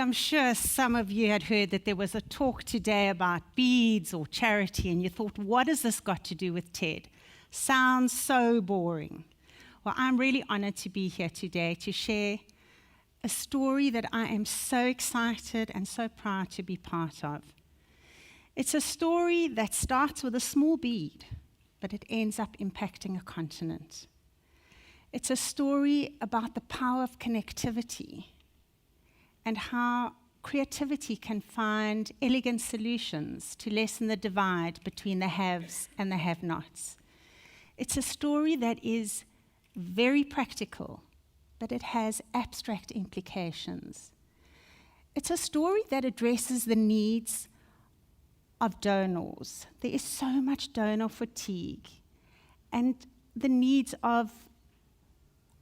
Well, I'm sure some of you had heard that there was a talk today about beads or charity, and you thought, what has this got to do with TED? Sounds so boring. Well, I'm really honored to be here today to share a story that I am so excited and so proud to be part of. It's a story that starts with a small bead, but it ends up impacting a continent. It's a story about the power of connectivity and how creativity can find elegant solutions to lessen the divide between the haves and the have-nots. It's a story that is very practical, but it has abstract implications. It's a story that addresses the needs of donors. There is so much donor fatigue, and the needs of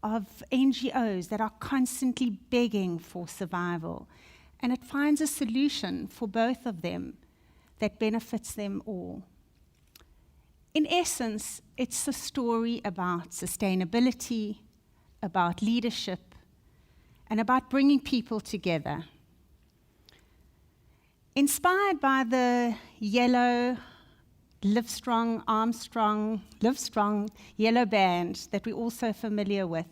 NGOs that are constantly begging for survival. And it finds a solution for both of them that benefits them all. In essence, it's a story about sustainability, about leadership, and about bringing people together. Inspired by the yellow Live Strong, Armstrong, Live Strong yellow band that we're also familiar with,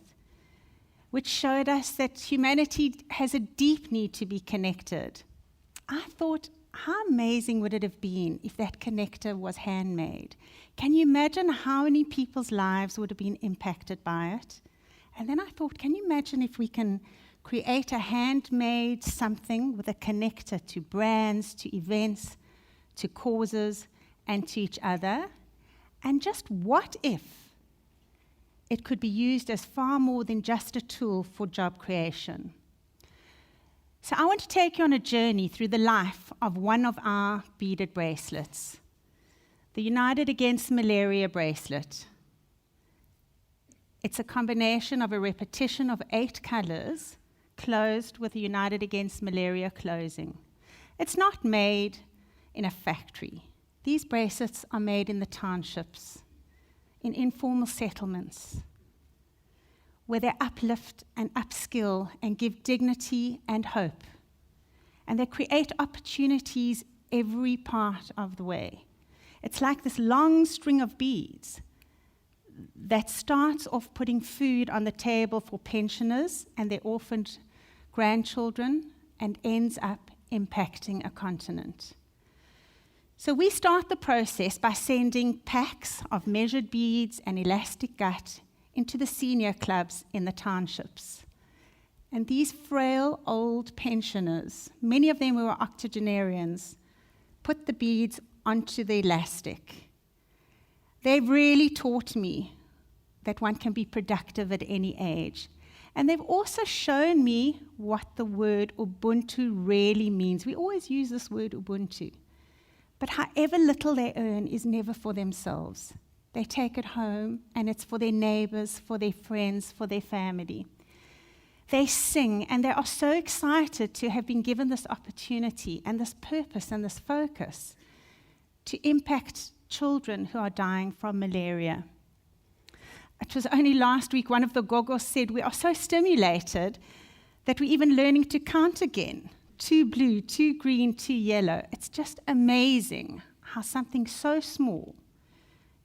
which showed us that humanity has a deep need to be connected. I thought, how amazing would it have been if that connector was handmade? Can you imagine how many people's lives would have been impacted by it? And then I thought, can you imagine if we can create a handmade something with a connector to brands, to events, to causes, and to each other? And just what if it could be used as far more than just a tool for job creation? So I want to take you on a journey through the life of one of our beaded bracelets, the United Against Malaria bracelet. It's a combination of a repetition of 8 colors closed with a United Against Malaria closing. It's not made in a factory. These bracelets are made in the townships, in informal settlements, where they uplift and upskill and give dignity and hope. And they create opportunities every part of the way. It's like this long string of beads that starts off putting food on the table for pensioners and their orphaned grandchildren and ends up impacting a continent. So we start the process by sending packs of measured beads and elastic gut into the senior clubs in the townships. And these frail old pensioners, many of them who are octogenarians, put the beads onto the elastic. They've really taught me that one can be productive at any age. And they've also shown me what the word Ubuntu really means. We always use this word Ubuntu. But however little they earn is never for themselves. They take it home, and it's for their neighbors, for their friends, for their family. They sing, and they are so excited to have been given this opportunity and this purpose and this focus to impact children who are dying from malaria. It was only last week one of the gogos said, we are so stimulated that we're even learning to count again. 2 blue, 2 green, 2 yellow. It's just amazing how something so small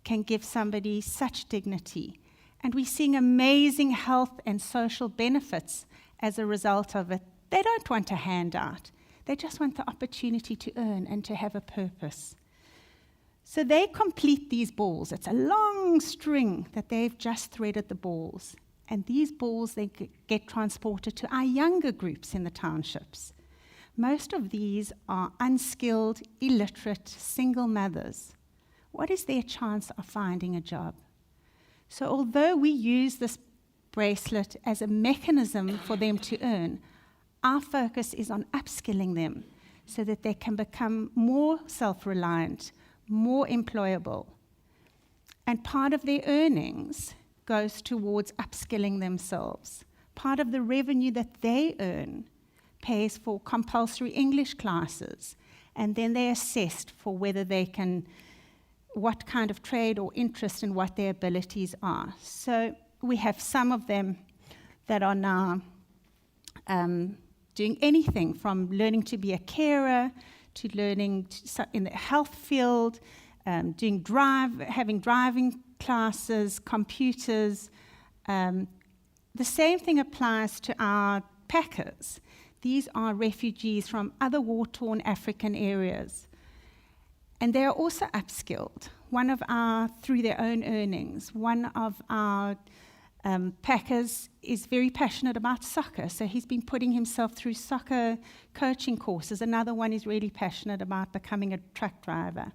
can give somebody such dignity. And we're seeing amazing health and social benefits as a result of it. They don't want a handout. They just want the opportunity to earn and to have a purpose. So they complete these balls. It's a long string that they've just threaded the balls. And these balls, they get transported to our younger groups in the townships. Most of these are unskilled, illiterate, single mothers. What is their chance of finding a job? So although we use this bracelet as a mechanism for them to earn, our focus is on upskilling them so that they can become more self-reliant, more employable. And part of their earnings goes towards upskilling themselves. Part of the revenue that they earn pays for compulsory English classes, and then they're assessed for whether they can, what kind of trade or interest and what their abilities are. So we have some of them that are now doing anything from learning to be a carer to learning in the health field, having driving classes, computers. The same thing applies to our packers. These are refugees from other war-torn African areas. And they are also upskilled. Through their own earnings, one of our packers is very passionate about soccer, so he's been putting himself through soccer coaching courses. Another one is really passionate about becoming a truck driver.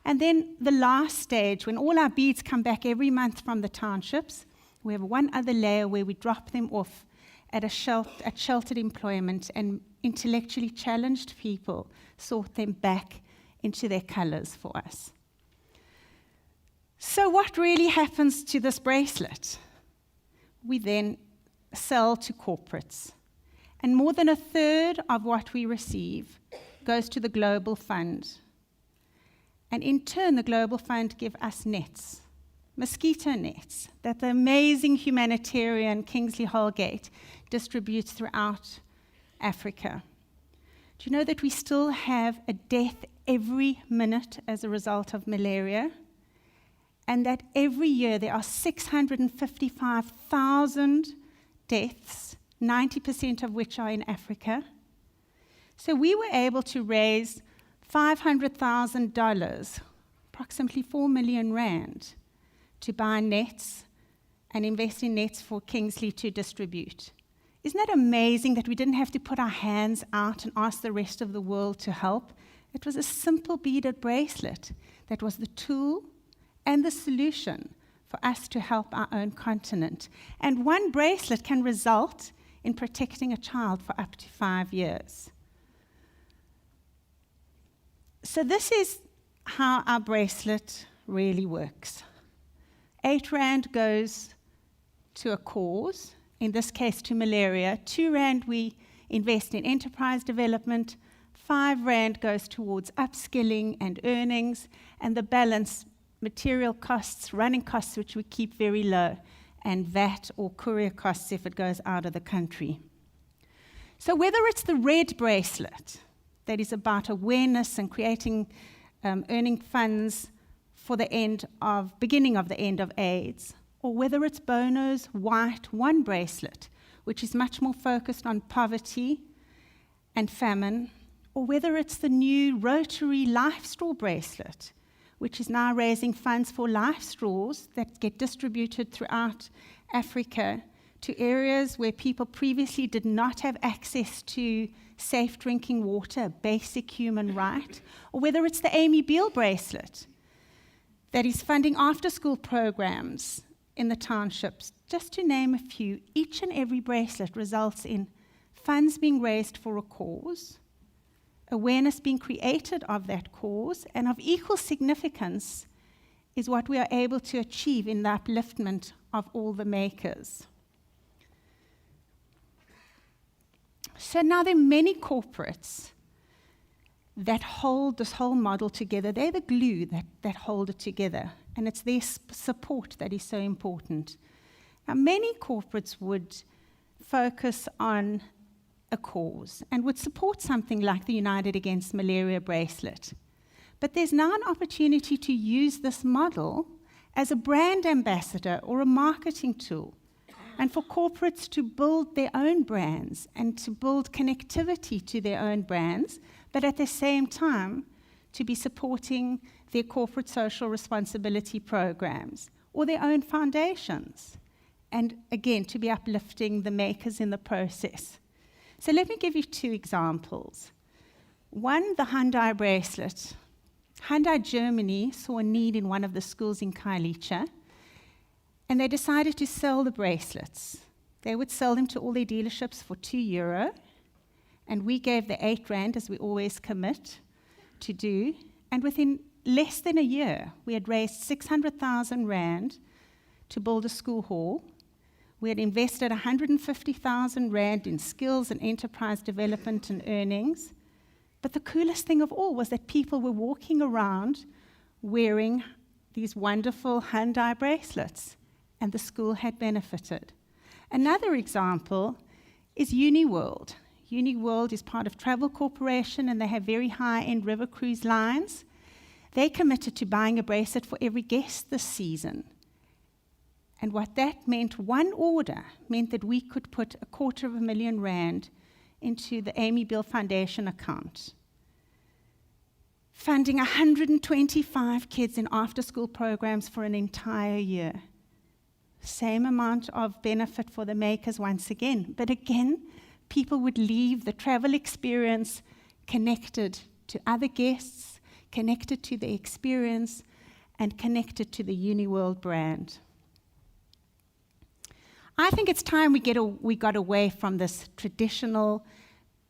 And then the last stage, when all our beads come back every month from the townships, we have one other layer where we drop them off at sheltered employment, and intellectually challenged people sort them back into their colours for us. So what really happens to this bracelet? We then sell to corporates, and more than a third of what we receive goes to the Global Fund. And in turn, the Global Fund give us nets, mosquito nets, that the amazing humanitarian Kingsley Holgate distributes throughout Africa. Do you know that we still have a death every minute as a result of malaria? And that every year there are 655,000 deaths, 90% of which are in Africa. So we were able to raise $500,000, approximately 4 million rand, to buy nets and invest in nets for Kingsley to distribute. Isn't that amazing that we didn't have to put our hands out and ask the rest of the world to help? It was a simple beaded bracelet that was the tool and the solution for us to help our own continent. And one bracelet can result in protecting a child for up to 5 years. So this is how our bracelet really works. 8 rand goes to a cause, in this case to malaria. 2 rand we invest in enterprise development. 5 rand goes towards upskilling and earnings, and the balance, material costs, running costs, which we keep very low, and VAT or courier costs if it goes out of the country. So whether it's the red bracelet that is about awareness and creating, earning funds for the beginning of the end of AIDS, or whether it's Bono's white one bracelet, which is much more focused on poverty and famine, or whether it's the new Rotary Life Straw bracelet, which is now raising funds for life straws that get distributed throughout Africa to areas where people previously did not have access to safe drinking water, a basic human right, or whether it's the Amy Beale bracelet that is funding after-school programs in the townships. Just to name a few, each and every bracelet results in funds being raised for a cause, awareness being created of that cause, and of equal significance is what we are able to achieve in the upliftment of all the makers. So now there are many corporates that hold this whole model together. They're the glue that hold it together, and it's their support that is so important. Now, many corporates would focus on a cause and would support something like the United Against Malaria bracelet. But there's now an opportunity to use this model as a brand ambassador or a marketing tool, and for corporates to build their own brands and to build connectivity to their own brands, but at the same time to be supporting their corporate social responsibility programs or their own foundations, and again, to be uplifting the makers in the process. So let me give you 2 examples. One, the Hyundai bracelet. Hyundai Germany saw a need in one of the schools in Kailicha, and they decided to sell the bracelets. They would sell them to all their dealerships for €2, and we gave the 8 rand, as we always commit to do, and within less than a year, we had raised 600,000 rand to build a school hall. We had invested 150,000 rand in skills and enterprise development and earnings. But the coolest thing of all was that people were walking around wearing these wonderful Hyundai bracelets, and the school had benefited. Another example is UniWorld. UniWorld is part of Travel Corporation, and they have very high-end river cruise lines. They committed to buying a bracelet for every guest this season. And what that meant, one order, meant that we could put R250,000 into the Amy Bill Foundation account, funding 125 kids in after-school programs for an entire year. Same amount of benefit for the makers once again. But again, people would leave the travel experience connected to other guests, connected to the experience, and connected to the UniWorld brand. I think it's time we got away from this traditional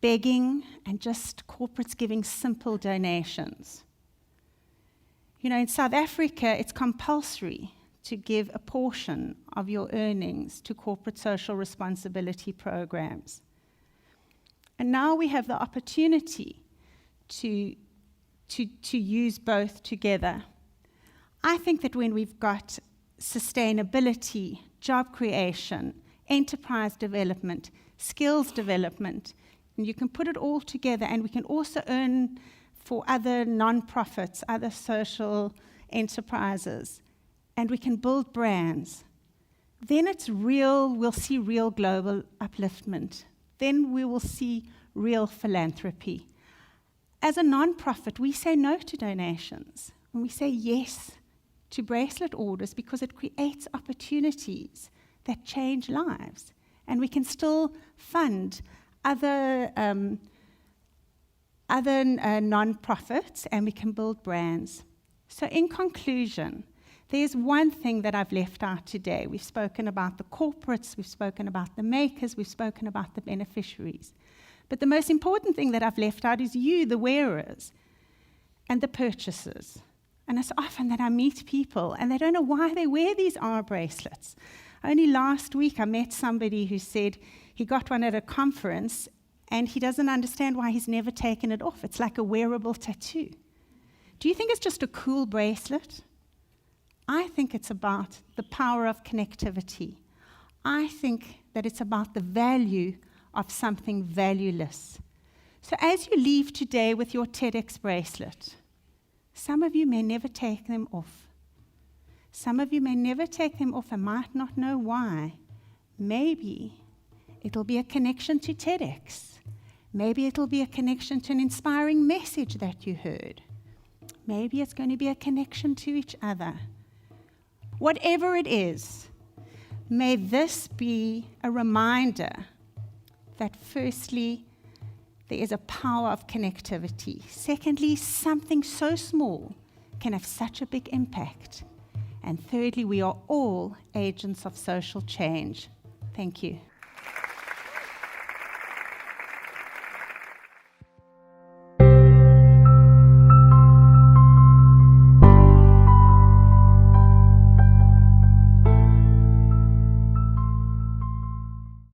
begging and just corporates giving simple donations. You know, in South Africa, it's compulsory to give a portion of your earnings to corporate social responsibility programs. And now we have the opportunity to use both together. I think that when we've got sustainability, job creation, enterprise development, skills development, and you can put it all together, and we can also earn for other non-profits, other social enterprises, and we can build brands, then it's real, we'll see real global upliftment. Then we will see real philanthropy. As a non-profit, we say no to donations, and we say yes to bracelet orders because it creates opportunities that change lives. And we can still fund other non-profits, and we can build brands. So in conclusion, there's one thing that I've left out today. We've spoken about the corporates, we've spoken about the makers, we've spoken about the beneficiaries. But the most important thing that I've left out is you, the wearers, and the purchasers. And it's often that I meet people, and they don't know why they wear these R bracelets. Only last week I met somebody who said he got one at a conference, and he doesn't understand why he's never taken it off. It's like a wearable tattoo. Do you think it's just a cool bracelet? I think it's about the power of connectivity. I think that it's about the value of something valueless. So as you leave today with your TEDx bracelet, some of you may never take them off. Some of you may never take them off and might not know why. Maybe it'll be a connection to TEDx. Maybe it'll be a connection to an inspiring message that you heard. Maybe it's going to be a connection to each other. Whatever it is, may this be a reminder that firstly, there is a power of connectivity. Secondly, something so small can have such a big impact. And thirdly, we are all agents of social change. Thank you.